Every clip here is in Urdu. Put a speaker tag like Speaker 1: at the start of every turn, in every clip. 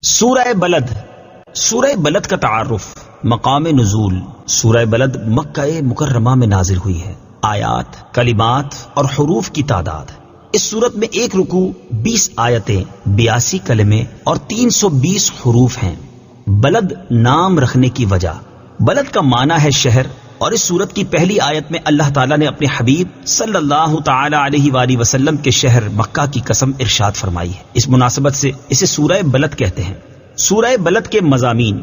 Speaker 1: سورہ بلد. سورہ بلد کا تعارف. مقام نزول. سورہ بلد مکہ مکرمہ میں نازل ہوئی ہے. آیات، کلمات اور حروف کی تعداد. اس صورت میں ایک رکوع، 20 آیتیں، 82 کلمے اور 320 حروف ہیں. بلد نام رکھنے کی وجہ. بلد کا معنی ہے شہر، اور اس صورت کی پہلی آیت میں اللہ تعالیٰ نے اپنے حبیب صلی اللہ تعالی علیہ وآلہ وسلم کے شہر مکہ کی قسم ارشاد فرمائی ہے. اس مناسبت سے اسے سورہ بلد کہتے ہیں. سورہ بلد کے مضامین.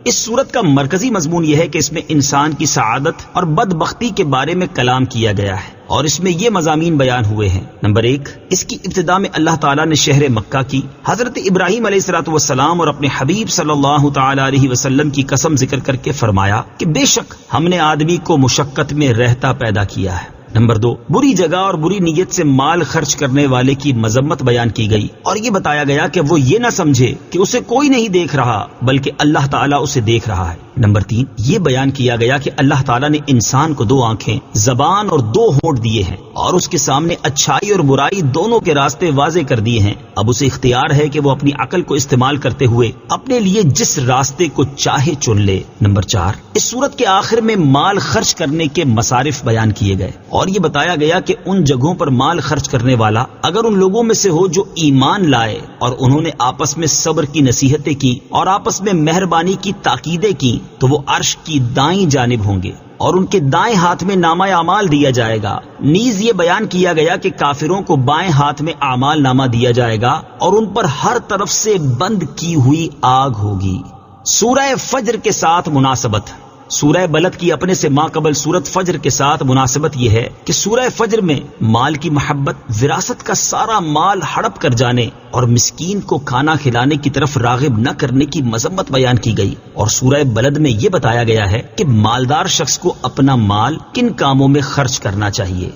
Speaker 1: اس سورت کا مرکزی مضمون یہ ہے کہ اس میں انسان کی سعادت اور بدبختی کے بارے میں کلام کیا گیا ہے، اور اس میں یہ مضامین بیان ہوئے ہیں. نمبر 1، اس کی ابتدا میں اللہ تعالیٰ نے شہر مکہ کی حضرت ابراہیم علیہ الصلوۃ والسلام اور اپنے حبیب صلی اللہ تعالی علیہ وسلم کی قسم ذکر کر کے فرمایا کہ بے شک ہم نے آدمی کو مشقت میں رہتا پیدا کیا ہے. نمبر 2، بری جگہ اور بری نیت سے مال خرچ کرنے والے کی مذمت بیان کی گئی، اور یہ بتایا گیا کہ وہ یہ نہ سمجھے کہ اسے کوئی نہیں دیکھ رہا بلکہ اللہ تعالیٰ اسے دیکھ رہا ہے. نمبر 3، یہ بیان کیا گیا کہ اللہ تعالیٰ نے انسان کو 2 آنکھیں، زبان اور 2 ہونٹ دیے ہیں، اور اس کے سامنے اچھائی اور برائی دونوں کے راستے واضح کر دیے ہیں. اب اسے اختیار ہے کہ وہ اپنی عقل کو استعمال کرتے ہوئے اپنے لیے جس راستے کو چاہے چن لے. نمبر 4، اس سورت کے آخر میں مال خرچ کرنے کے مصارف بیان کیے گئے، اور یہ بتایا گیا کہ ان جگہوں پر مال خرچ کرنے والا اگر ان لوگوں میں سے ہو جو ایمان لائے اور انہوں نے آپس میں صبر کی نصیحتیں کی اور آپس میں مہربانی کی تاکیدیں کی تو وہ عرش کی دائیں جانب ہوں گے، اور ان کے دائیں ہاتھ میں نامہ اعمال دیا جائے گا. نیز یہ بیان کیا گیا کہ کافروں کو بائیں ہاتھ میں اعمال نامہ دیا جائے گا، اور ان پر ہر طرف سے بند کی ہوئی آگ ہوگی. سورہ فجر کے ساتھ مناسبت. سورہ بلد کی اپنے سے ماقبل سورت فجر کے ساتھ مناسبت یہ ہے کہ سورہ فجر میں مال کی محبت، وراثت کا سارا مال ہڑپ کر جانے اور مسکین کو کھانا کھلانے کی طرف راغب نہ کرنے کی مذمت بیان کی گئی، اور سورہ بلد میں یہ بتایا گیا ہے کہ مالدار شخص کو اپنا مال کن کاموں میں خرچ کرنا چاہیے.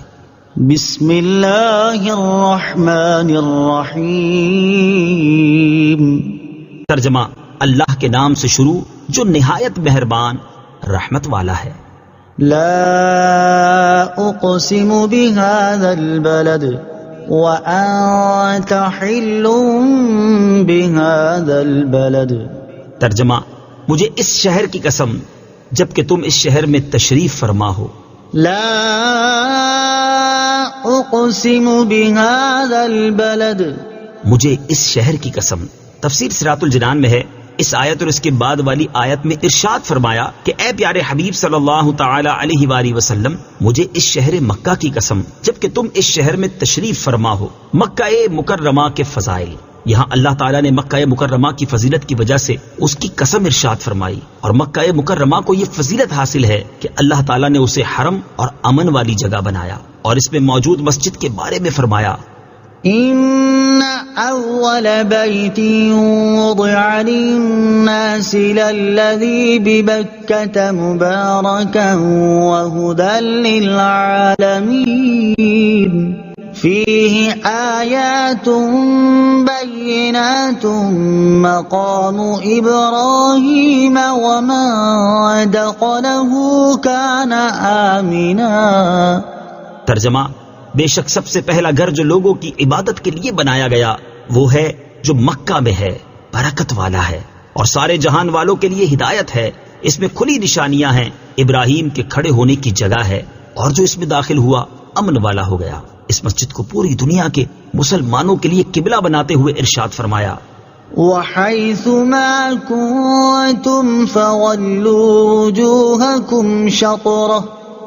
Speaker 2: بسم اللہ الرحمن الرحیم.
Speaker 1: ترجمہ: اللہ کے نام سے شروع جو نہایت مہربان رحمت والا ہے.
Speaker 2: لا اقسم بهذا البلد وانت حل بهذا البلد.
Speaker 1: ترجمہ: مجھے اس شہر کی قسم جبکہ تم اس شہر میں تشریف فرما ہو.
Speaker 2: لا اقسم بهذا البلد.
Speaker 1: مجھے اس شہر کی قسم. تفسیر صراط الجنان میں ہے، اس آیت اور اس کے بعد والی آیت میں ارشاد فرمایا کہ اے پیارے حبیب صلی اللہ تعالی علیہ وآلہ وسلم، مجھے اس شہر مکہ کی قسم جبکہ تم اس شہر میں تشریف فرما ہو. مکہ مکرمہ کے فضائل. یہاں اللہ تعالیٰ نے مکہ مکرمہ کی فضیلت کی وجہ سے اس کی قسم ارشاد فرمائی، اور مکہ مکرمہ کو یہ فضیلت حاصل ہے کہ اللہ تعالیٰ نے اسے حرم اور امن والی جگہ بنایا، اور اس میں موجود مسجد کے بارے میں فرمایا:
Speaker 2: ان اول بیت وضع للناس للذی ببکة مبارکا وہدی للعالمین فیہ آیات بینات مقام ابراہیم ومن دخلہ کان آمنا.
Speaker 1: ترجمہ: بے شک سب سے پہلا گھر جو لوگوں کی عبادت کے لیے بنایا گیا وہ ہے جو مکہ میں ہے، برکت والا ہے، اور سارے جہان والوں کے لیے ہدایت ہے. اس میں کھلی نشانیاں ہیں، ابراہیم کے کھڑے ہونے کی جگہ ہے، اور جو اس میں داخل ہوا امن والا ہو گیا. اس مسجد کو پوری دنیا کے مسلمانوں کے لیے قبلہ بناتے ہوئے ارشاد فرمایا:
Speaker 2: وَحَيْثُ مَا كُنتُمْ فَوَلُّوا وُجُوهَكُمْ شَطْرَهُ.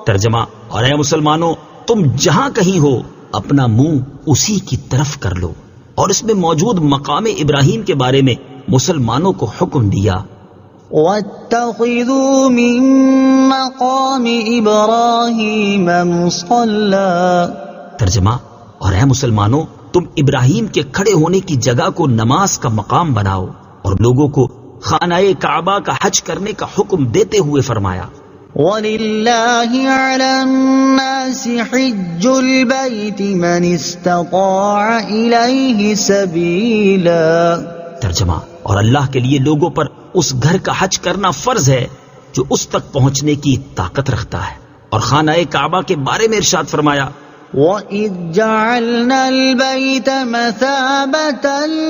Speaker 1: ترجمہ: اور اے مسلمانوں، تم جہاں کہیں ہو اپنا منہ اسی کی طرف کر لو. اور اس میں موجود مقام ابراہیم کے بارے میں مسلمانوں کو حکم دیا:
Speaker 2: وَاتَّخِذُوا مِن مَّقَامِ إِبْرَاهِيمَ مُصَلًّى.
Speaker 1: ترجمہ: اور اے مسلمانوں، تم ابراہیم کے کھڑے ہونے کی جگہ کو نماز کا مقام بناؤ، اور لوگوں کو خانہ کعبہ کا حج کرنے کا حکم دیتے ہوئے فرمایا:
Speaker 2: وَلِلَّهِ عَلَى النَّاسِ حِجُّ الْبَيْتِ مَنِ اسْتَطَاعَ إِلَيْهِ سَبِيلًا.
Speaker 1: ترجمہ: اور اللہ کے لیے لوگوں پر اس گھر کا حج کرنا فرض ہے جو اس تک پہنچنے کی طاقت رکھتا ہے. اور خانہ کعبہ کے بارے میں ارشاد فرمایا:
Speaker 2: وَإِذْ جَعَلْنَا الْبَيْتَ مَثَابَةً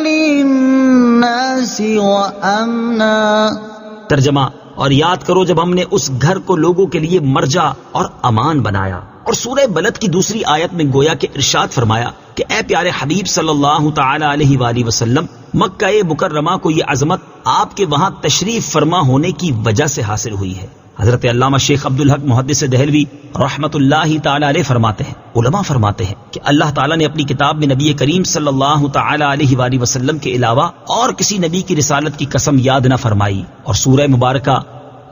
Speaker 2: لِلنَّاسِ وأمنا.
Speaker 1: ترجمہ: اور یاد کرو جب ہم نے اس گھر کو لوگوں کے لیے مرجع اور امان بنایا. اور سورہ بلد کی دوسری آیت میں گویا کہ ارشاد فرمایا کہ اے پیارے حبیب صلی اللہ تعالی علیہ وآلہ وسلم، مکہ مکرمہ کو یہ عظمت آپ کے وہاں تشریف فرما ہونے کی وجہ سے حاصل ہوئی ہے. حضرت علامہ شیخ عبدالحق محدث دہلوی رحمت اللہ تعالی علیہ فرماتے ہیں، علماء فرماتے ہیں کہ اللہ تعالیٰ نے اپنی کتاب میں نبی کریم صلی اللہ تعالی علیہ وآلہ وسلم کے علاوہ اور کسی نبی کی رسالت کی قسم یاد نہ فرمائی. اور سورہ مبارکہ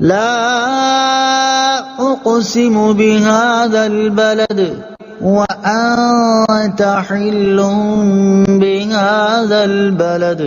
Speaker 2: لا أقسم بهذا البلد وأنت حل بهذا البلد،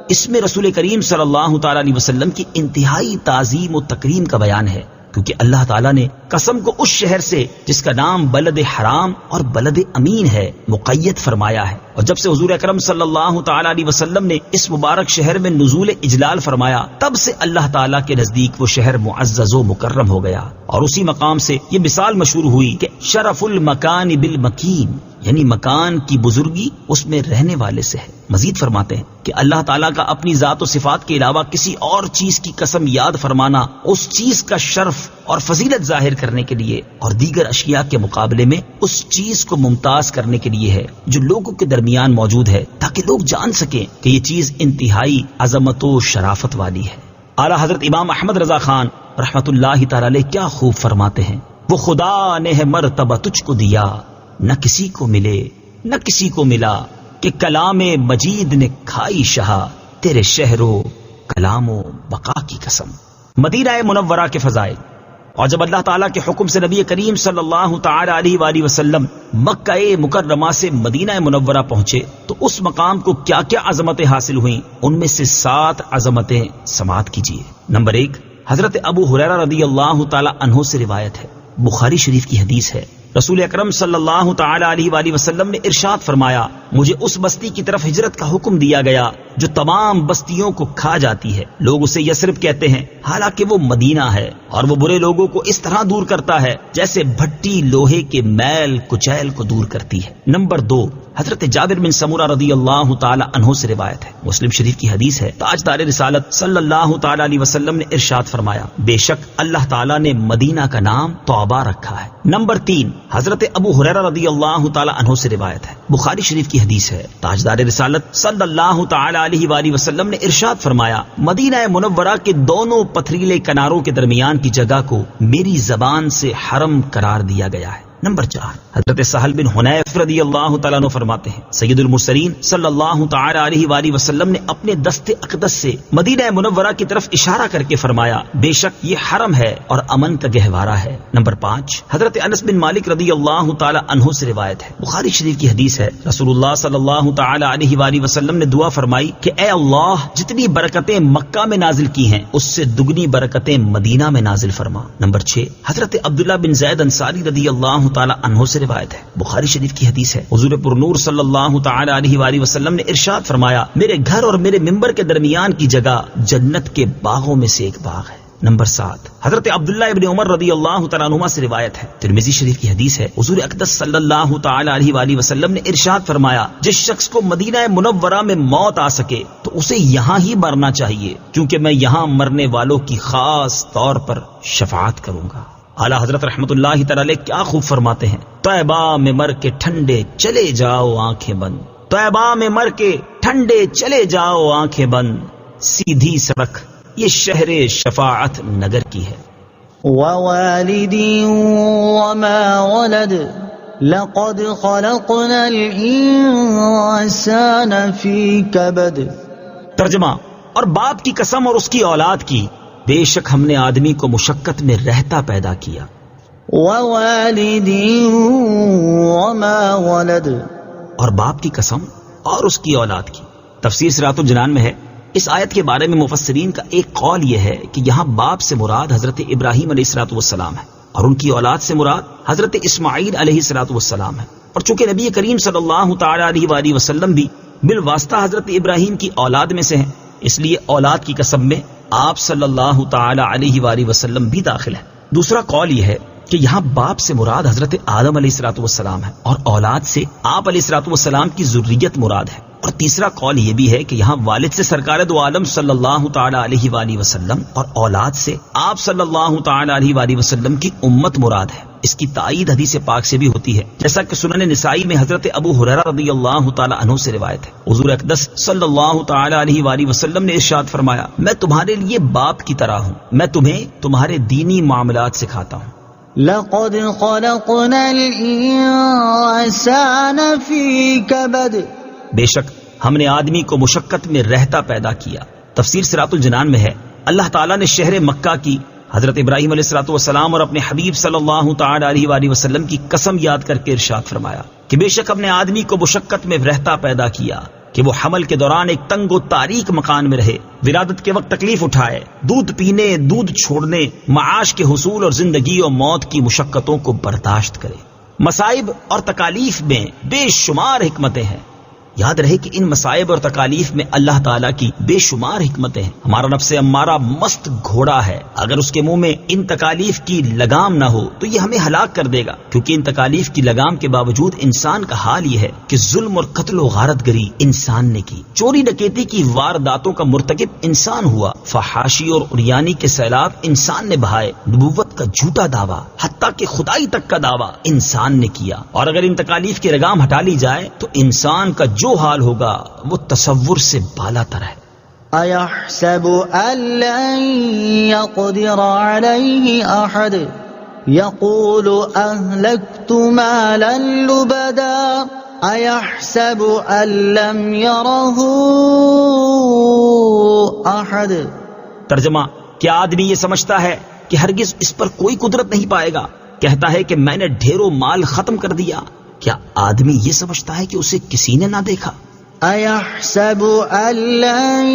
Speaker 1: اس میں رسول کریم صلی اللہ تعالی علیہ وسلم کی انتہائی تعظیم و تکریم کا بیان ہے، کیونکہ اللہ تعالیٰ نے قسم کو اس شہر سے جس کا نام بلد حرام اور بلد امین ہے مقید فرمایا ہے. اور جب سے حضور اکرم صلی اللہ تعالی علیہ وسلم نے اس مبارک شہر میں نزول اجلال فرمایا، تب سے اللہ تعالیٰ کے نزدیک وہ شہر معزز و مکرم ہو گیا. اور اسی مقام سے یہ مثال مشہور ہوئی کہ شرف المکان بالمکین، یعنی مکان کی بزرگی اس میں رہنے والے سے ہے. مزید فرماتے ہیں کہ اللہ تعالیٰ کا اپنی ذات و صفات کے علاوہ کسی اور چیز کی قسم یاد فرمانا اس چیز کا شرف اور فضیلت ظاہر کرنے کے لیے اور دیگر اشیاء کے مقابلے میں اس چیز کو ممتاز کرنے کے لیے ہے جو لوگوں کے درمیان موجود ہے، تاکہ لوگ جان سکیں کہ یہ چیز انتہائی عظمت و شرافت والی ہے. اعلیٰ حضرت امام احمد رضا خان رحمت اللہ تعالی علیہ کیا خوب فرماتے ہیں، وہ خدا نے ہے مرتبہ تجھ کو دیا، نہ کسی کو ملے نہ کسی کو ملا، کہ کلام مجید نے کھائی شہا، تیرے شہر و کلام و بقا کی قسم. مدینہ منورہ کے فضائل. اور جب اللہ تعالیٰ کے حکم سے نبی کریم صلی اللہ تعالی علیہ وآلہ وسلم مکہ مکرمہ سے مدینہ منورہ پہنچے تو اس مقام کو کیا کیا عظمتیں حاصل ہوئیں، ان میں سے 7 عظمتیں سماعت کیجیے. نمبر 1، حضرت ابو ہریرہ رضی اللہ تعالی عنہ سے روایت ہے، بخاری شریف کی حدیث ہے، رسول اکرم صلی اللہ تعالی علیہ وآلہ وسلم نے ارشاد فرمایا، مجھے اس بستی کی طرف ہجرت کا حکم دیا گیا جو تمام بستیوں کو کھا جاتی ہے. لوگ اسے یثرب کہتے ہیں، حالانکہ وہ مدینہ ہے، اور وہ برے لوگوں کو اس طرح دور کرتا ہے جیسے بھٹی لوہے کے میل کچیل کو دور کرتی ہے. نمبر 2، حضرت جابر بن سمورہ رضی اللہ تعالی عنہ سے روایت ہے، مسلم شریف کی حدیث ہے، تاجدار رسالت صلی اللہ تعالی علیہ وسلم نے ارشاد فرمایا، بے شک اللہ تعالی نے مدینہ کا نام طوبہ رکھا ہے. نمبر 3، حضرت ابو ہریرہ رضی اللہ تعالی عنہ سے روایت ہے، بخاری شریف کی حدیث ہے، تاجدار رسالت صلی اللہ تعالی علیہ وآلہ وسلم نے ارشاد فرمایا، مدینہ منورہ کے دونوں پتھریلے کناروں کے درمیان کی جگہ کو میری زبان سے حرم قرار دیا گیا ہے. نمبر 4، حضرت سہل بن حنیف رضی اللہ تعالیٰ عنہ فرماتے ہیں، سید المرسلین صلی اللہ تعالی علیہ وآلہ وسلم نے اپنے دست اقدس سے مدینہ منورہ کی طرف اشارہ کر کے فرمایا، بے شک یہ حرم ہے اور امن کا گہوارہ ہے. نمبر 5، حضرت انس بن مالک رضی اللہ تعالی عنہ سے روایت ہے، بخاری شریف کی حدیث ہے، رسول اللہ صلی اللہ تعالی علیہ وآلہ وسلم نے دعا فرمائی کہ اے اللہ، جتنی برکتیں مکہ میں نازل کی ہیں اس سے دگنی برکتیں مدینہ میں نازل فرما. نمبر 6، حضرت عبداللہ بن زید انصاری رضی اللہ تعالی عنہ سے روایت ہے، بخاری شریف کی حدیث ہے، حضور پر نور صلی اللہ تعالی علیہ وآلہ وسلم نے ارشاد فرمایا، میرے گھر اور میرے ممبر کے درمیان کی جگہ جنت کے باغوں میں سے ایک باغ ہے. نمبر 7، حضرت عبداللہ ابن عمر رضی اللہ تعالیٰ عنہما سے روایت ہے، ترمذی شریف کی حدیث ہے، حضور اقدس صلی اللہ تعالی علیہ وآلہ وسلم نے ارشاد فرمایا، جس شخص کو مدینہ منورہ میں موت آ سکے تو اسے یہاں ہی مرنا چاہیے، کیونکہ میں یہاں مرنے والوں کی خاص طور پر شفاعت کروں گا. اعلیٰ حضرت رحمت اللہ تعالی کیا خوب فرماتے ہیں، طیبہ میں مر کے ٹھنڈے چلے جاؤ آنکھیں بند، طیبہ میں مر کے ٹھنڈے چلے جاؤ آنکھیں بند، سیدھی سڑک یہ شہر شفاعت نگر کی ہے.
Speaker 2: ووالد وما ولد لقد خلقنا الانسان فی کبد.
Speaker 1: ترجمہ، اور باپ کی قسم اور اس کی اولاد کی، بے شک ہم نے آدمی کو مشقت میں رہتا پیدا کیا.
Speaker 2: ووالد وما ولد،
Speaker 1: اور باپ کی قسم اور اس کی اولاد کی. تفسیر صراط الجنان میں ہے، اس آیت کے بارے میں مفسرین کا ایک قول یہ ہے کہ یہاں باپ سے مراد حضرت ابراہیم علیہ الصلوۃ والسلام ہے اور ان کی اولاد سے مراد حضرت اسماعیل علیہ الصلوۃ والسلام ہے. اور چونکہ نبی کریم صلی اللہ تعالی علیہ وآلہ وسلم بھی بالواسطہ حضرت ابراہیم کی اولاد میں سے ہیں، اس لیے اولاد کی قسم میں آپ صلی اللہ تعالی علیہ وآلہ وسلم بھی داخل ہے. دوسرا قول یہ ہے کہ یہاں باپ سے مراد حضرت آدم علیہ الصلوۃ والسلام ہے اور اولاد سے آپ علیہ الصلوۃ والسلام کی ذریت مراد ہے. اور تیسرا قول یہ بھی ہے کہ یہاں والد سے سرکار دو عالم صلی اللہ تعالی علیہ وآلہ وسلم اور اولاد سے آپ صلی اللہ تعالی علیہ وآلہ وسلم کی امت مراد ہے۔ اس کی تائید حدیث پاک سے بھی ہوتی ہے، جیسا کہ سنن نسائی میں حضرت ابو ہریرہ رضی اللہ تعالی عنہ سے روایت ہے، حضور اقدس صلی اللہ تعالی علیہ وآلہ وسلم نے ارشاد فرمایا، میں تمہارے لیے باپ کی طرح ہوں، میں تمہیں تمہارے دینی معاملات سکھاتا ہوں۔
Speaker 2: لقد خلقنا الانسان فی کبد،
Speaker 1: بے شک ہم نے آدمی کو مشقت میں رہتا پیدا کیا۔ تفسیر صراط الجنان میں ہے، اللہ تعالیٰ نے شہر مکہ کی حضرت ابراہیم علیہ الصلوۃ والسلام اور اپنے حبیب صلی اللہ تعالی علیہ وآلہ وسلم کی قسم یاد کر کے ارشاد فرمایا کہ بے شک ہم نے آدمی کو مشقت میں رہتا پیدا کیا کہ وہ حمل کے دوران ایک تنگ و تاریک مکان میں رہے، ولادت کے وقت تکلیف اٹھائے، دودھ پینے، دودھ چھوڑنے، معاش کے حصول اور زندگی اور موت کی مشقتوں کو برداشت کرے۔ مصائب اور تکالیف میں بے شمار حکمتیں ہیں۔ یاد رہے کہ ان مصائب اور تکالیف میں اللہ تعالیٰ کی بے شمار حکمتیں ہیں۔ ہمارا نفس امارہ مست گھوڑا ہے، اگر اس کے منہ میں ان تکالیف کی لگام نہ ہو تو یہ ہمیں ہلاک کر دے گا، کیونکہ ان تکالیف کی لگام کے باوجود انسان کا حال یہ ہے کہ ظلم اور قتل و غارت گری انسان نے کی، چوری ڈکیتی کی وارداتوں کا مرتکب انسان ہوا، فحاشی اور عریانی کے سیلاب انسان نے بہائے، نبوت کا جھوٹا دعویٰ حتیٰ کہ خدائی تک کا دعویٰ انسان نے کیا، اور اگر ان تکالیف کی لگام ہٹا لی جائے تو انسان کا جو حال ہوگا وہ تصور سے بالا تر ہے۔
Speaker 2: أَيَحْسَبُ أَن لَّن يَقْدِرَ عَلَيْهِ أَحَدٌ يَقُولُ أَهْلَكْتُ مَالًا لُبَدًا أَيَحْسَبُ أَن لَّمْ يَرَهُ أَحَدٌ۔
Speaker 1: ترجمہ، کیا آدمی یہ سمجھتا ہے کہ ہرگز اس پر کوئی قدرت نہیں پائے گا؟ کہتا ہے کہ میں نے ڈھیروں مال ختم کر دیا، کیا آدمی یہ سمجھتا ہے کہ اسے کسی نے نہ دیکھا؟
Speaker 2: أَيَحْسَبُ أَن لَّن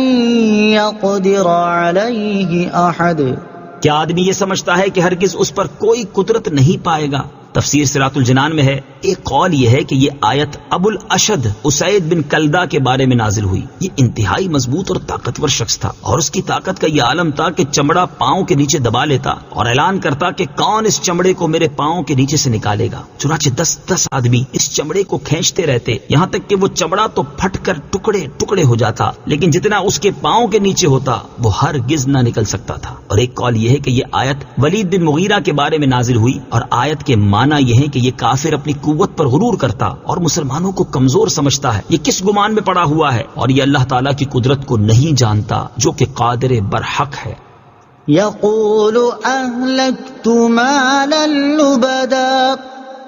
Speaker 2: يَقْدِرَ عَلَيْهِ أَحَدٌ۔
Speaker 1: کیا آدمی یہ سمجھتا ہے کہ ہرگز اس پر کوئی قدرت نہیں پائے گا؟ تفسیر صراط الجنان میں ہے، ایک قول یہ ہے کہ یہ آیت ابو الاشد اسید بن کلدہ کے بارے میں نازل ہوئی۔ یہ انتہائی مضبوط اور طاقتور شخص تھا، اور اس کی طاقت کا یہ عالم تھا کہ چمڑا پاؤں کے نیچے دبا لیتا اور اعلان کرتا کہ کون اس چمڑے کو میرے پاؤں کے نیچے سے نکالے گا۔ چنانچہ 10 آدمی اس چمڑے کو کھینچتے رہتے، یہاں تک کہ وہ چمڑا تو پھٹ کر ٹکڑے ٹکڑے ہو جاتا، لیکن جتنا اس کے پاؤں کے نیچے ہوتا وہ ہرگز نہ نکل سکتا تھا۔ اور ایک قول یہ ہے کہ یہ آیت ولید بن مغیرہ کے بارے میں نازل ہوئی، اور آیت کے معنی یہ ہے کہ یہ کافر اپنی قوت پر غرور کرتا اور مسلمانوں کو کمزور سمجھتا ہے، یہ کس گمان میں پڑا ہوا ہے، اور یہ اللہ تعالیٰ کی قدرت کو نہیں جانتا جو کہ قادر برحق ہے۔
Speaker 2: يقول أهلكت مالا لبدا،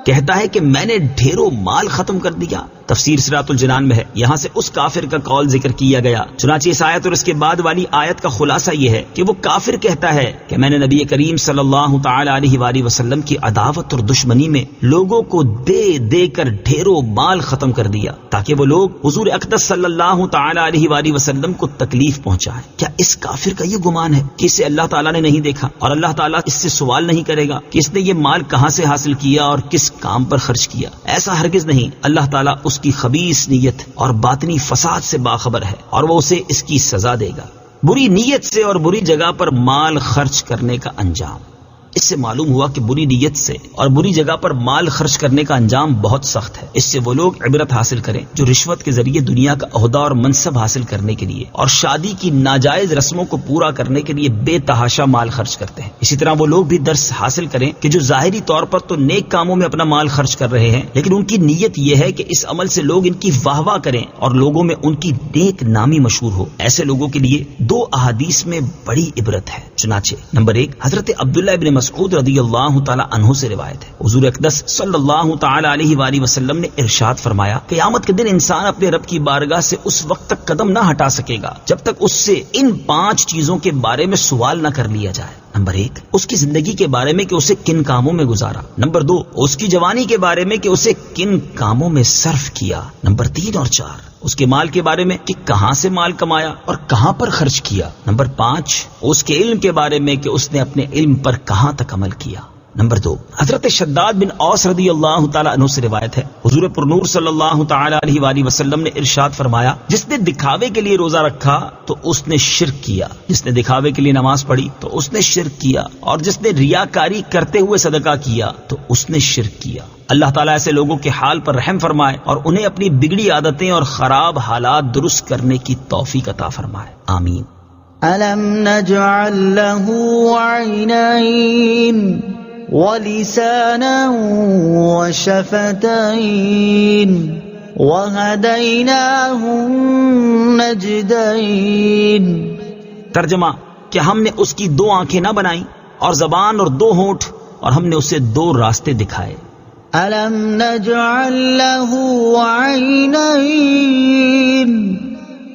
Speaker 1: کہتا ہے کہ میں نے ڈھیروں مال ختم کر دیا۔ تفسیر صراط الجنان میں ہے، یہاں سے اس کافر کا قول ذکر کیا گیا۔ چنانچہ اس آیت اور اس کے بعد والی آیت کا خلاصہ یہ ہے کہ وہ کافر کہتا ہے کہ میں نے نبی کریم صلی اللہ تعالی علیہ وآلہ وسلم کی عداوت اور دشمنی میں لوگوں کو دے دے کر ڈھیروں مال ختم کر دیا تاکہ وہ لوگ حضور اقدس صلی اللہ تعالی علیہ وآلہ وسلم کو تکلیف پہنچائیں۔ کیا اس کافر کا یہ گمان ہے کہ اسے اللہ تعالیٰ نے نہیں دیکھا اور اللہ تعالیٰ اس سے سوال نہیں کرے گا کہ اس نے یہ مال کہاں سے حاصل کیا اور کس کام پر خرچ کیا؟ ایسا ہرگز نہیں، اللہ تعالیٰ اس کی خبیث نیت اور باطنی فساد سے باخبر ہے اور وہ اسے اس کی سزا دے گا۔ بری نیت سے اور بری جگہ پر مال خرچ کرنے کا انجام، اس سے معلوم ہوا کہ بری نیت سے اور بری جگہ پر مال خرچ کرنے کا انجام بہت سخت ہے۔ اس سے وہ لوگ عبرت حاصل کریں جو رشوت کے ذریعے دنیا کا عہدہ اور منصب حاصل کرنے کے لیے اور شادی کی ناجائز رسموں کو پورا کرنے کے لیے بے تحاشا مال خرچ کرتے ہیں۔ اسی طرح وہ لوگ بھی درس حاصل کریں کہ جو ظاہری طور پر تو نیک کاموں میں اپنا مال خرچ کر رہے ہیں، لیکن ان کی نیت یہ ہے کہ اس عمل سے لوگ ان کی واہ واہ کریں اور لوگوں میں ان کی نیک نامی مشہور ہو۔ ایسے لوگوں کے لیے 2 احادیث میں بڑی عبرت ہے۔ چنانچہ نمبر 1 حضرت عبداللہ ابن مسعود رضی اللہ تعالی عنہ سے روایت ہے، حضور اقدس صلی اللہ تعالی علیہ وآلہ وسلم نے ارشاد فرمایا، قیامت کے دن انسان اپنے رب کی بارگاہ سے اس وقت تک قدم نہ ہٹا سکے گا جب تک اس سے ان 5 چیزوں کے بارے میں سوال نہ کر لیا جائے۔ نمبر 1 اس کی زندگی کے بارے میں کہ اسے کن کاموں میں گزارا۔ نمبر 2 اس کی جوانی کے بارے میں کہ اسے کن کاموں میں صرف کیا۔ نمبر 3 اور 4 اس کے مال کے بارے میں کہ کہاں سے مال کمایا اور کہاں پر خرچ کیا۔ نمبر 5 اس کے علم کے بارے میں کہ اس نے اپنے علم پر کہاں تک عمل کیا۔ نمبر 2، حضرت شداد بن اوس رضی اللہ تعالی عنہ سے روایت ہے، حضور پرنور صلی اللہ تعالی علیہ وآلہ وسلم نے ارشاد فرمایا، جس نے دکھاوے کے لیے روزہ رکھا تو اس نے شرک کیا، جس نے دکھاوے کے لیے نماز پڑھی تو اس نے شرک کیا، اور جس نے ریاکاری کرتے ہوئے صدقہ کیا تو اس نے شرک کیا۔ اللہ تعالیٰ ایسے لوگوں کے حال پر رحم فرمائے اور انہیں اپنی بگڑی عادتیں اور خراب حالات درست کرنے کی توفیق عطا فرمائے، آمین۔
Speaker 2: أَلَمْ نَجْعَلْ لَهُ عَيْنَيْنِ وَلِسَانًا وَشَفَتَيْنِ وَهَدَيْنَاهُ النَّجْدَيْنِ۔
Speaker 1: ترجمہ، کیا ہم نے اس کی 2 آنکھیں نہ بنائیں اور زبان اور 2 ہونٹ، اور ہم نے اسے 2 راستے دکھائے۔
Speaker 2: أَلَمْ نَجْعَلْ لَهُ عَيْنَيْنِ،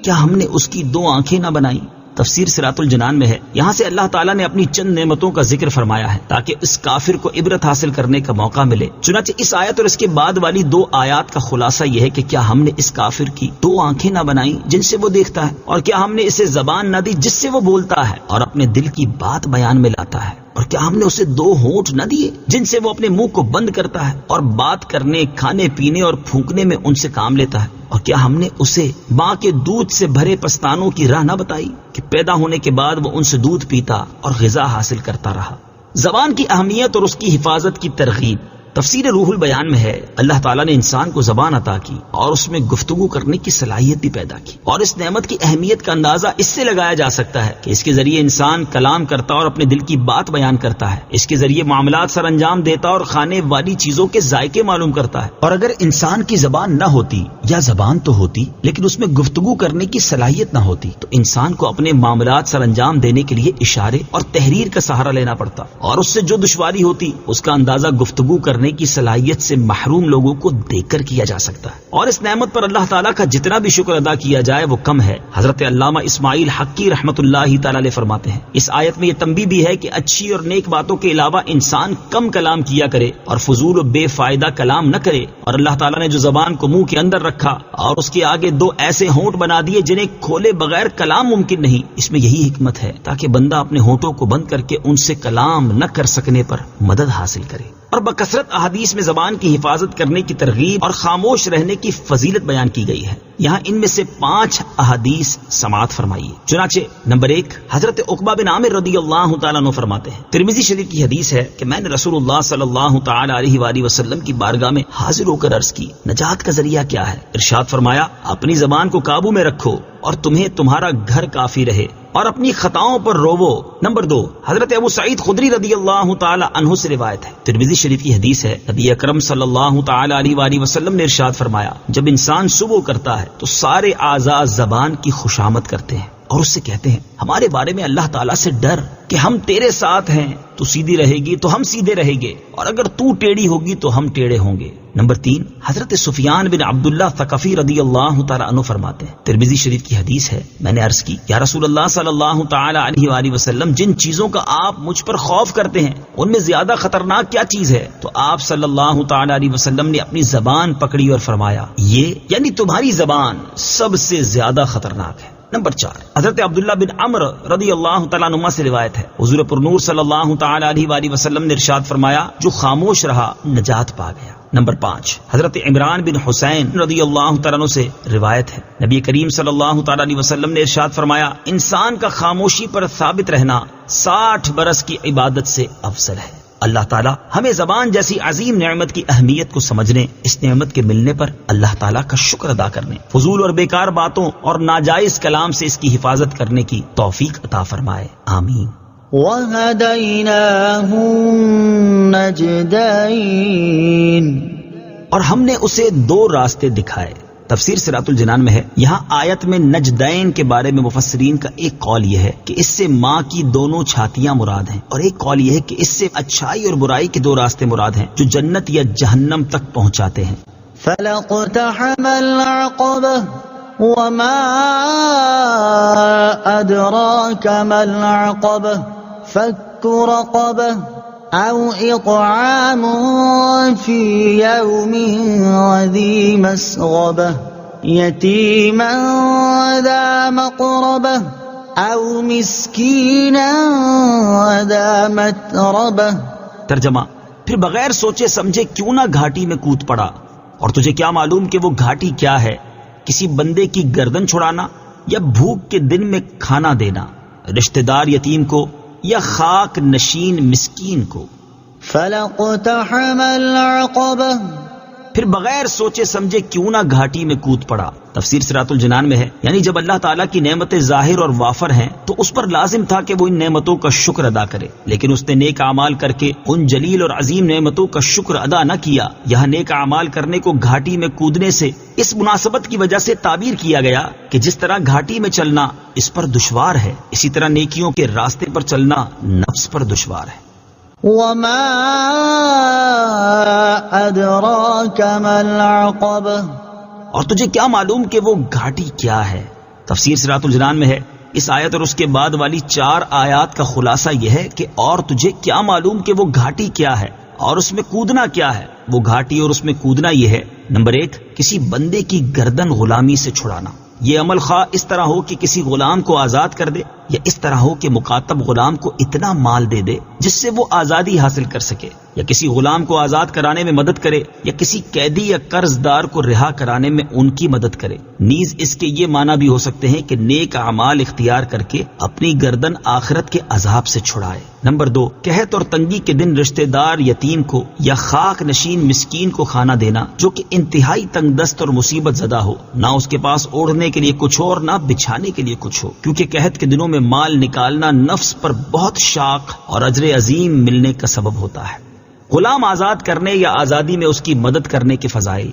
Speaker 1: کیا ہم نے اس کی 2 آنکھیں نہ بنائیں؟ تفسیر صراط الجنان میں ہے، یہاں سے اللہ تعالیٰ نے اپنی چند نعمتوں کا ذکر فرمایا ہے تاکہ اس کافر کو عبرت حاصل کرنے کا موقع ملے۔ چنانچہ اس آیت اور اس کے بعد والی 2 آیات کا خلاصہ یہ ہے کہ کیا ہم نے اس کافر کی 2 آنکھیں نہ بنائیں جن سے وہ دیکھتا ہے، اور کیا ہم نے اسے زبان نہ دی جس سے وہ بولتا ہے اور اپنے دل کی بات بیان میں لاتا ہے، اور کیا ہم نے اسے 2 ہونٹ نہ دیے جن سے وہ اپنے منہ کو بند کرتا ہے اور بات کرنے، کھانے پینے اور پھونکنے میں ان سے کام لیتا ہے، اور کیا ہم نے اسے ماں کے دودھ سے بھرے پستانوں کی راہ نہ بتائی کہ پیدا ہونے کے بعد وہ ان سے دودھ پیتا اور غذا حاصل کرتا رہا۔ زبان کی اہمیت اور اس کی حفاظت کی ترغیب۔ تفسیر روح البیان میں ہے، اللہ تعالیٰ نے انسان کو زبان عطا کی اور اس میں گفتگو کرنے کی صلاحیت بھی پیدا کی، اور اس نعمت کی اہمیت کا اندازہ اس سے لگایا جا سکتا ہے کہ اس کے ذریعے انسان کلام کرتا اور اپنے دل کی بات بیان کرتا ہے، اس کے ذریعے معاملات سر انجام دیتا اور کھانے والی چیزوں کے ذائقے معلوم کرتا ہے۔ اور اگر انسان کی زبان نہ ہوتی، یا زبان تو ہوتی لیکن اس میں گفتگو کرنے کی صلاحیت نہ ہوتی، تو انسان کو اپنے معاملات سر انجام دینے کے لیے اشارے اور تحریر کا سہارا لینا پڑتا، اور اس سے جو دشواری ہوتی اس کا اندازہ گفتگو کرنے کی صلاحیت سے محروم لوگوں کو دیکھ کر کیا جا سکتا ہے۔ اور اس نعمت پر اللہ تعالیٰ کا جتنا بھی شکر ادا کیا جائے وہ کم ہے۔ حضرت علامہ اسماعیل حقی رحمت اللہ تعالی علیہ فرماتے ہیں، اس آیت میں یہ تنبیہ بھی ہے کہ اچھی اور نیک باتوں کے علاوہ انسان کم کلام کیا کرے اور فضول و بے فائدہ کلام نہ کرے، اور اللہ تعالیٰ نے جو زبان کو منہ کے اندر رکھا اور اس کے آگے 2 ایسے ہونٹ بنا دیے جنہیں کھولے بغیر کلام ممکن نہیں، اس میں یہی حکمت ہے تاکہ بندہ اپنے ہونٹوں کو بند کر کے ان سے کلام نہ کر سکنے پر مدد حاصل کرے۔ اور بکثرت احادیث میں زبان کی حفاظت کرنے کی ترغیب اور خاموش رہنے کی فضیلت بیان کی گئی ہے، یہاں ان میں سے 5 احادیث سماعت فرمائیے۔ چنانچہ نمبر 1، حضرت عقبہ بن عامر رضی اللہ تعالیٰ عنہ فرماتے ہیں، ترمذی شریف کی حدیث ہے کہ میں نے رسول اللہ صلی اللہ تعالی علیہ وآلہ وسلم کی بارگاہ میں حاضر ہو کر عرض کی، نجات کا ذریعہ کیا ہے؟ ارشاد فرمایا، اپنی زبان کو قابو میں رکھو اور تمہیں تمہارا گھر کافی رہے، اور اپنی خطاؤں پر روو۔ نمبر 2، حضرت ابو سعید خدری رضی اللہ تعالی عنہ سے روایت ہے، ترمذی شریف کی حدیث ہے، نبی اکرم صلی اللہ تعالی علیہ وآلہ وسلم نے ارشاد فرمایا، جب انسان صبح کرتا ہے تو سارے اعضاء زبان کی خوشامد کرتے ہیں اور اس سے کہتے ہیں، ہمارے بارے میں اللہ تعالیٰ سے ڈر کہ ہم تیرے ساتھ ہیں، تو سیدھی رہے گی تو ہم سیدھے رہیں گے، اور اگر تو ٹیڑھی ہوگی تو ہم ٹیڑھے ہوں گے۔ نمبر 3، حضرت سفیان بن عبداللہ ثقفی رضی اللہ تعالی عنہ فرماتے ہیں، ترمذی شریف کی حدیث ہے، میں نے عرض کی، یا رسول اللہ صلی اللہ تعالی علیہ وآلہ وسلم، جن چیزوں کا آپ مجھ پر خوف کرتے ہیں ان میں زیادہ خطرناک کیا چیز ہے؟ تو آپ صلی اللہ تعالی علیہ وسلم نے اپنی زبان پکڑی اور فرمایا، یہ یعنی تمہاری زبان سب سے زیادہ خطرناک ہے۔ نمبر 4، حضرت عبداللہ بن عمر رضی اللہ تعالیٰ عنہ سے روایت ہے، حضور پرنور صلی اللہ تعالی علیہ وآلہ وسلم نے ارشاد فرمایا، جو خاموش رہا نجات پا گیا۔ نمبر 5، حضرت عمران بن حسین رضی اللہ تعالیٰ عنہ سے روایت ہے، نبی کریم صلی اللہ تعالی علیہ وسلم نے ارشاد فرمایا، انسان کا خاموشی پر ثابت رہنا 60 برس کی عبادت سے افضل ہے۔ اللہ تعالیٰ ہمیں زبان جیسی عظیم نعمت کی اہمیت کو سمجھنے، اس نعمت کے ملنے پر اللہ تعالیٰ کا شکر ادا کرنے، فضول اور بیکار باتوں اور ناجائز کلام سے اس کی حفاظت کرنے کی توفیق عطا فرمائے، آمین۔
Speaker 2: وَهَدَيْنَاهُ النَّجْدَيْنِ،
Speaker 1: اور ہم نے اسے 2 راستے دکھائے۔ تفسیر صراط الجنان میں ہے، یہاں آیت میں نجدین کے بارے میں مفسرین کا ایک قول یہ ہے کہ اس سے ماں کی دونوں چھاتیاں مراد ہیں، اور ایک قول یہ ہے کہ اس سے اچھائی اور برائی کے 2 راستے مراد ہیں جو جنت یا جہنم تک پہنچاتے ہیں۔
Speaker 2: فَلَاقْتَحَمَ الْعَقَبَةَ وَمَا أَدْرَاكَ مَا الْعَقَبَةُ فَكُّ رَقَبَةٍ أَوْ إِطْعَامٌ فِي يَوْمٍ ذِي مَسْغَبَةٍ يَتِيمًا ذَا مَقْرَبَةٍ أَوْ مِسْكِينًا ذَا مَتْرَبَةٍ
Speaker 1: ترجمہ: پھر بغیر سوچے سمجھے کیوں نہ گھاٹی میں کود پڑا، اور تجھے کیا معلوم کہ وہ گھاٹی کیا ہے؟ کسی بندے کی گردن چھڑانا، یا بھوک کے دن میں کھانا دینا، رشتہ دار یتیم کو یا خاک نشین مسکین کو۔
Speaker 2: فَلَاقْتَحَمَ الْعَقَبَةَ،
Speaker 1: پھر بغیر سوچے سمجھے کیوں نہ گھاٹی میں کود پڑا۔ تفسیر صراط الجنان میں ہے، یعنی جب اللہ تعالیٰ کی نعمتیں ظاہر اور وافر ہیں تو اس پر لازم تھا کہ وہ ان نعمتوں کا شکر ادا کرے، لیکن اس نے نیک اعمال کر کے ان جلیل اور عظیم نعمتوں کا شکر ادا نہ کیا۔ یہاں نیک اعمال کرنے کو گھاٹی میں کودنے سے اس مناسبت کی وجہ سے تعبیر کیا گیا کہ جس طرح گھاٹی میں چلنا اس پر دشوار ہے، اسی طرح نیکیوں کے راستے پر چلنا نفس پر دشوار ہے۔
Speaker 2: وَمَا أَدْرَاكَ مَا الْعَقَبَةُ،
Speaker 1: اور تجھے کیا معلوم کہ وہ گھاٹی کیا ہے؟ تفسیر صراط الجنان میں ہے، اس آیت اور اس کے بعد والی 4 آیات کا خلاصہ یہ ہے کہ اور تجھے کیا معلوم کہ وہ گھاٹی کیا ہے اور اس میں کودنا کیا ہے۔ وہ گھاٹی اور اس میں کودنا یہ ہے: نمبر 1، کسی بندے کی گردن غلامی سے چھڑانا۔ یہ عمل خواہ اس طرح ہو کہ کسی غلام کو آزاد کر دے، یا اس طرح ہو کہ مکاتب غلام کو اتنا مال دے دے جس سے وہ آزادی حاصل کر سکے، یا کسی غلام کو آزاد کرانے میں مدد کرے، یا کسی قیدی یا قرض دار کو رہا کرانے میں ان کی مدد کرے۔ نیز اس کے یہ معنی بھی ہو سکتے ہیں کہ نیک اعمال اختیار کر کے اپنی گردن آخرت کے عذاب سے چھڑائے۔ نمبر 2، قحط اور تنگی کے دن رشتہ دار یتیم کو یا خاک نشین مسکین کو کھانا دینا جو کہ انتہائی تنگ دست اور مصیبت زدہ ہو، نہ اس کے پاس اوڑھنے کے لیے کچھ ہو اور نہ بچھانے کے لیے کچھ ہو، کیونکہ قحط کے دنوں میں مال نکالنا نفس پر بہت شاق اور اجر عظیم ملنے کا سبب ہوتا ہے۔ غلام آزاد کرنے یا آزادی میں اس کی مدد کرنے کے فضائل۔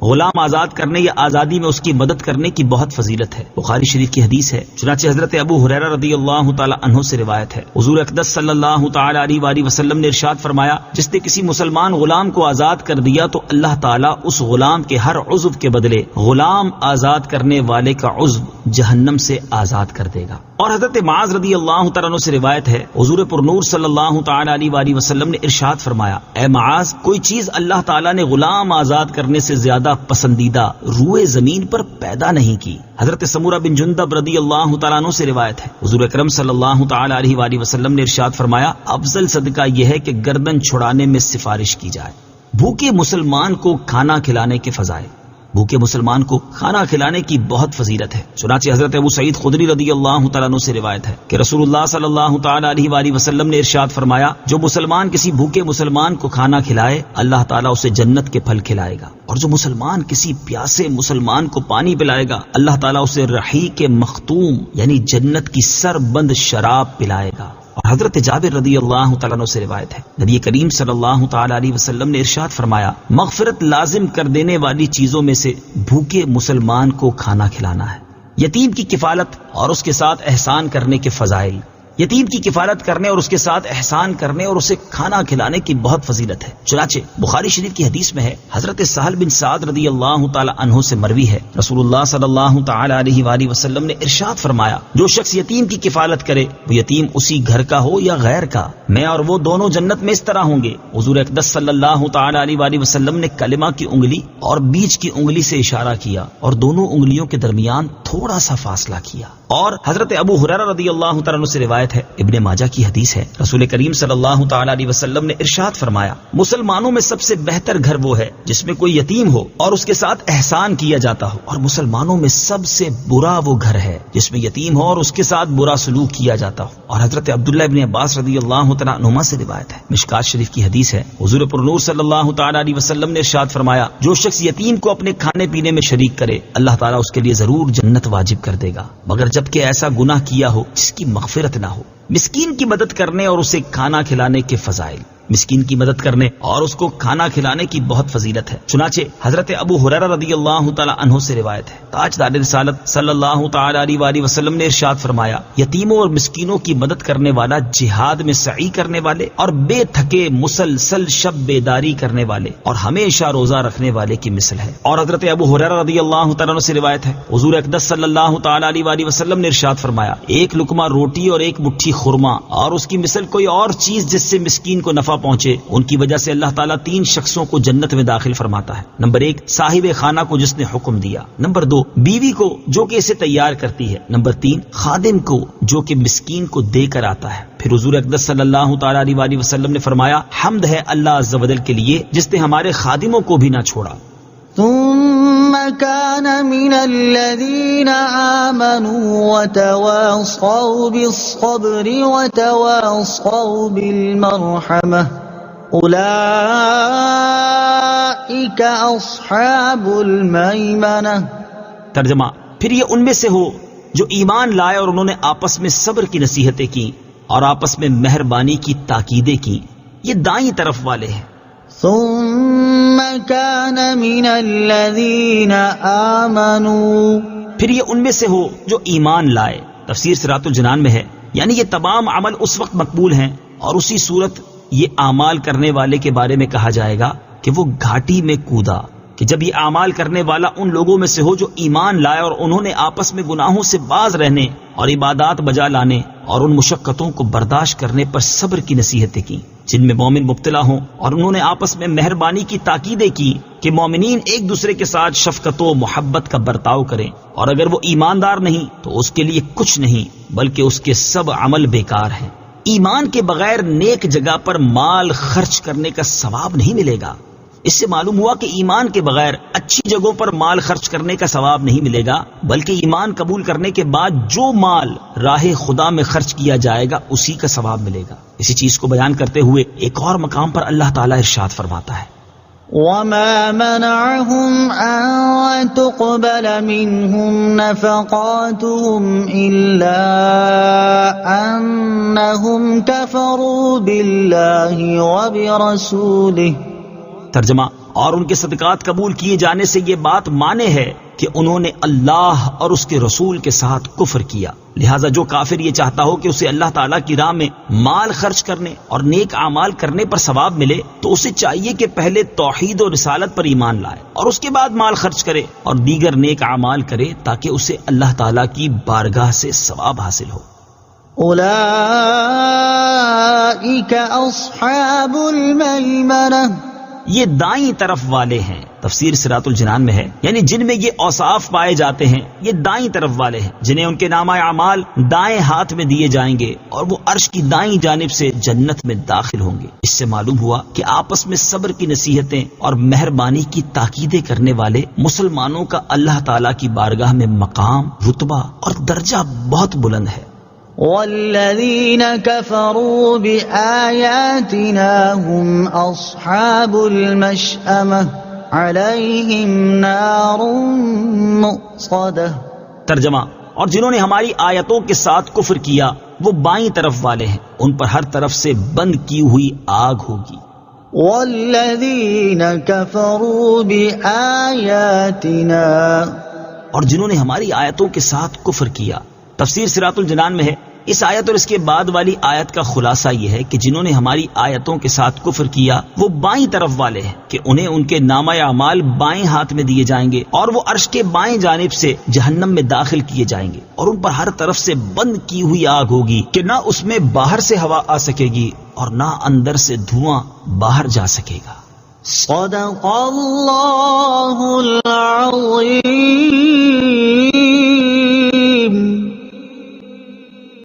Speaker 1: غلام آزاد کرنے یا آزادی میں اس کی مدد کرنے کی بہت فضیلت ہے۔ بخاری شریف کی حدیث ہے، چنانچہ حضرت ابو ہریرہ رضی اللہ تعالی عنہ سے روایت ہے، حضور اقدس صلی اللہ تعالی علیہ وآلہ وسلم نے ارشاد فرمایا، جس نے کسی مسلمان غلام کو آزاد کر دیا تو اللہ تعالیٰ اس غلام کے ہر عضو کے بدلے غلام آزاد کرنے والے کا عضو جہنم سے آزاد کر دے گا۔ اور حضرت معاذ رضی اللہ تعالیٰ عنہ سے روایت ہے، حضور پرنور صلی اللہ تعالی علیہ وآلہ وسلم نے ارشاد فرمایا، اے معاذ، کوئی چیز اللہ تعالیٰ نے غلام آزاد کرنے سے زیادہ پسندیدہ روئے زمین پر پیدا نہیں کی۔ حضرت سمورہ بن جندب رضی اللہ تعالیٰ عنہ سے روایت ہے، حضور اکرم صلی اللہ تعالی علیہ وآلہ وسلم نے ارشاد فرمایا، افضل صدقہ یہ ہے کہ گردن چھڑانے میں سفارش کی جائے۔ بھوکے مسلمان کو کھانا کھلانے کے فضائل۔ بھوکے مسلمان کو کھانا کھلانے کی بہت فضیلت ہے، چنانچہ حضرت ابو سعید خدری رضی اللہ تعالیٰ عنہ سے روایت ہے کہ رسول اللہ صلی اللہ تعالی علیہ وآلہ وسلم نے ارشاد فرمایا، جو مسلمان کسی بھوکے مسلمان کو کھانا کھلائے اللہ تعالیٰ اسے جنت کے پھل کھلائے گا، اور جو مسلمان کسی پیاسے مسلمان کو پانی پلائے گا اللہ تعالیٰ اسے رحیق مختوم یعنی جنت کی سر بند شراب پلائے گا۔ اور حضرت جابر رضی اللہ تعالیٰ عنہ سے روایت ہے، نبی کریم صلی اللہ تعالی علیہ وسلم نے ارشاد فرمایا، مغفرت لازم کر دینے والی چیزوں میں سے بھوکے مسلمان کو کھانا کھلانا ہے۔ یتیم کی کفالت اور اس کے ساتھ احسان کرنے کے فضائل۔ یتیم کی کفالت کرنے اور اس کے ساتھ احسان کرنے اور اسے کھانا کھلانے کی بہت فضیلت ہے، چنانچہ بخاری شریف کی حدیث میں ہے، حضرت سہل بن سعد رضی اللہ تعالی عنہ سے مروی ہے، رسول اللہ صلی اللہ تعالی علیہ وآلہ وسلم نے ارشاد فرمایا، جو شخص یتیم کی کفالت کرے وہ یتیم اسی گھر کا ہو یا غیر کا، میں اور وہ دونوں جنت میں اس طرح ہوں گے۔ حضور اقدس صلی اللہ تعالی علیہ وآلہ وسلم نے کلمہ کی انگلی اور بیچ کی انگلی سے اشارہ کیا اور دونوں انگلیوں کے درمیان تھوڑا سا فاصلہ کیا۔ اور حضرت ابو ہریرہ رضی اللہ تعالی عنہ سے روایت ہے، ابن ماجہ کی حدیث ہے، رسول کریم صلی اللہ تعالی علیہ وسلم نے ارشاد فرمایا، مسلمانوں میں سب سے بہتر گھر وہ ہے جس میں کوئی یتیم ہو اور اس کے ساتھ احسان کیا جاتا ہو، اور مسلمانوں میں سب سے برا وہ گھر ہے جس میں یتیم ہو اور اس کے ساتھ برا سلوک کیا جاتا ہو۔ اور حضرت عبداللہ ابن عباس رضی اللہ تعالی عنہما سے روایت ہے، مشکات شریف کی حدیث ہے، حضور پرنور صلی اللہ تعالی علیہ وسلم نے ارشاد فرمایا، جو شخص یتیم کو اپنے کھانے پینے میں شریک کرے اللہ تعالیٰ اس کے لیے ضرور جنت واجب کر دے گا، مگر جبکہ ایسا گناہ کیا ہو جس کی مغفرت نہ ہو۔ مسکین کی مدد کرنے اور اسے کھانا کھلانے کے فضائل۔ مسکین کی مدد کرنے اور اس کو کھانا کھلانے کی بہت فضیلت ہے، چنانچہ حضرت ابو ہریرہ رضی اللہ تعالی عنہ سے روایت ہے، تاجدار رسالت صلی اللہ تعالی علیہ وآلہ وسلم نے ارشاد فرمایا، یتیموں اور مسکینوں کی مدد کرنے والا جہاد میں سعی کرنے والے اور بے تھکے مسلسل شب بیداری کرنے والے اور ہمیشہ روزہ رکھنے والے کی مثل ہے۔ اور حضرت ابو ہریرہ رضی اللہ تعالی عنہ سے روایت ہے، حضور اقدس صلی اللہ تعالی علیہ وآلہ وسلم نے ارشاد فرمایا، ایک لقمہ روٹی اور ایک مٹھی خرما اور اس کی مثل کوئی اور چیز جس سے مسکین کو نفع مرتفع پہنچے ان کی وجہ سے اللہ تعالیٰ 3 شخصوں کو جنت میں داخل فرماتا ہے۔ نمبر 1 صاحب خانہ کو جس نے حکم دیا، نمبر 2 بیوی کو جو کہ اسے تیار کرتی ہے، نمبر 3 خادم کو جو کہ مسکین کو دے کر آتا ہے۔ پھر حضور اقدس صلی اللہ تعالیٰ علیہ وسلم نے فرمایا حمد ہے اللہ عز و جل کے لیے جس نے ہمارے خادموں کو بھی نہ چھوڑا۔
Speaker 2: ثم كان من الذين آمنوا وتواصوا بالصبر وتواصوا بالمرحمة أولئك أصحاب الميمنة۔
Speaker 1: ترجمہ، پھر یہ ان میں سے ہو جو ایمان لائے اور انہوں نے آپس میں صبر کی نصیحتیں کی اور آپس میں مہربانی کی تاکیدیں کی، یہ دائیں طرف والے ہیں۔
Speaker 2: ثم كان من الذين آمنوا،
Speaker 1: پھر یہ ان میں سے ہو جو ایمان لائے۔ تفسیر صراط الجنان میں ہے یعنی یہ تمام عمل اس وقت مقبول ہیں اور اسی صورت یہ اعمال کرنے والے کے بارے میں کہا جائے گا کہ وہ گھاٹی میں کودا، کہ جب یہ اعمال کرنے والا ان لوگوں میں سے ہو جو ایمان لائے اور انہوں نے آپس میں گناہوں سے باز رہنے اور عبادات بجا لانے اور ان مشقتوں کو برداشت کرنے پر صبر کی نصیحتیں کی جن میں مومن مبتلا ہوں، اور انہوں نے آپس میں مہربانی کی تاکیدیں کی کہ مومنین ایک دوسرے کے ساتھ شفقت و محبت کا برتاؤ کریں، اور اگر وہ ایماندار نہیں تو اس کے لیے کچھ نہیں بلکہ اس کے سب عمل بیکار ہیں۔ ایمان کے بغیر نیک جگہ پر مال خرچ کرنے کا ثواب نہیں ملے گا۔ اس سے معلوم ہوا کہ ایمان کے بغیر اچھی جگہوں پر مال خرچ کرنے کا ثواب نہیں ملے گا، بلکہ ایمان قبول کرنے کے بعد جو مال راہ خدا میں خرچ کیا جائے گا اسی کا ثواب ملے گا۔ اسی چیز کو بیان کرتے ہوئے ایک اور مقام پر اللہ تعالیٰ ارشاد فرماتا ہے
Speaker 2: وما منعهم أن تقبل منهم نفقاتهم إلا أنهم كفروا بالله وبرسوله۔
Speaker 1: ترجمہ، اور ان کے صدقات قبول کیے جانے سے یہ بات مانے ہے کہ انہوں نے اللہ اور اس کے رسول کے ساتھ کفر کیا، لہٰذا جو کافر یہ چاہتا ہو کہ اسے اللہ تعالیٰ کی راہ میں مال خرچ کرنے اور نیک اعمال کرنے پر ثواب ملے تو اسے چاہیے کہ پہلے توحید و رسالت پر ایمان لائے اور اس کے بعد مال خرچ کرے اور دیگر نیک اعمال کرے تاکہ اسے اللہ تعالیٰ کی بارگاہ سے ثواب حاصل ہو۔
Speaker 2: اولئک اصحاب المیمنہ،
Speaker 1: یہ دائیں طرف والے ہیں۔ تفسیر صراط الجنان میں ہے یعنی جن میں یہ اوصاف پائے جاتے ہیں یہ دائیں طرف والے ہیں جنہیں ان کے نامہ اعمال دائیں ہاتھ میں دیے جائیں گے اور وہ عرش کی دائیں جانب سے جنت میں داخل ہوں گے۔ اس سے معلوم ہوا کہ آپس میں صبر کی نصیحتیں اور مہربانی کی تاکیدیں کرنے والے مسلمانوں کا اللہ تعالیٰ کی بارگاہ میں مقام، رتبہ اور درجہ بہت بلند ہے۔
Speaker 2: والذین کفروا بآیاتنا هم اصحاب المشأمة علیہم نار مؤصدہ۔
Speaker 1: ترجمہ، اور جنہوں نے ہماری آیتوں کے ساتھ کفر کیا وہ بائیں طرف والے ہیں، ان پر ہر طرف سے بند کی ہوئی آگ ہوگی۔
Speaker 2: والذین کفروا بآیاتنا،
Speaker 1: اور جنہوں نے ہماری آیتوں کے ساتھ کفر کیا۔ تفسیر صراط الجنان میں ہے اس آیت اور اس کے بعد والی آیت کا خلاصہ یہ ہے کہ جنہوں نے ہماری آیتوں کے ساتھ کفر کیا وہ بائیں طرف والے ہیں کہ انہیں ان کے نامہ اعمال بائیں ہاتھ میں دیے جائیں گے اور وہ عرش کے بائیں جانب سے جہنم میں داخل کیے جائیں گے اور ان پر ہر طرف سے بند کی ہوئی آگ ہوگی کہ نہ اس میں باہر سے ہوا آ سکے گی اور نہ اندر سے دھواں باہر جا سکے گا۔
Speaker 2: صدق اللہ العظیم۔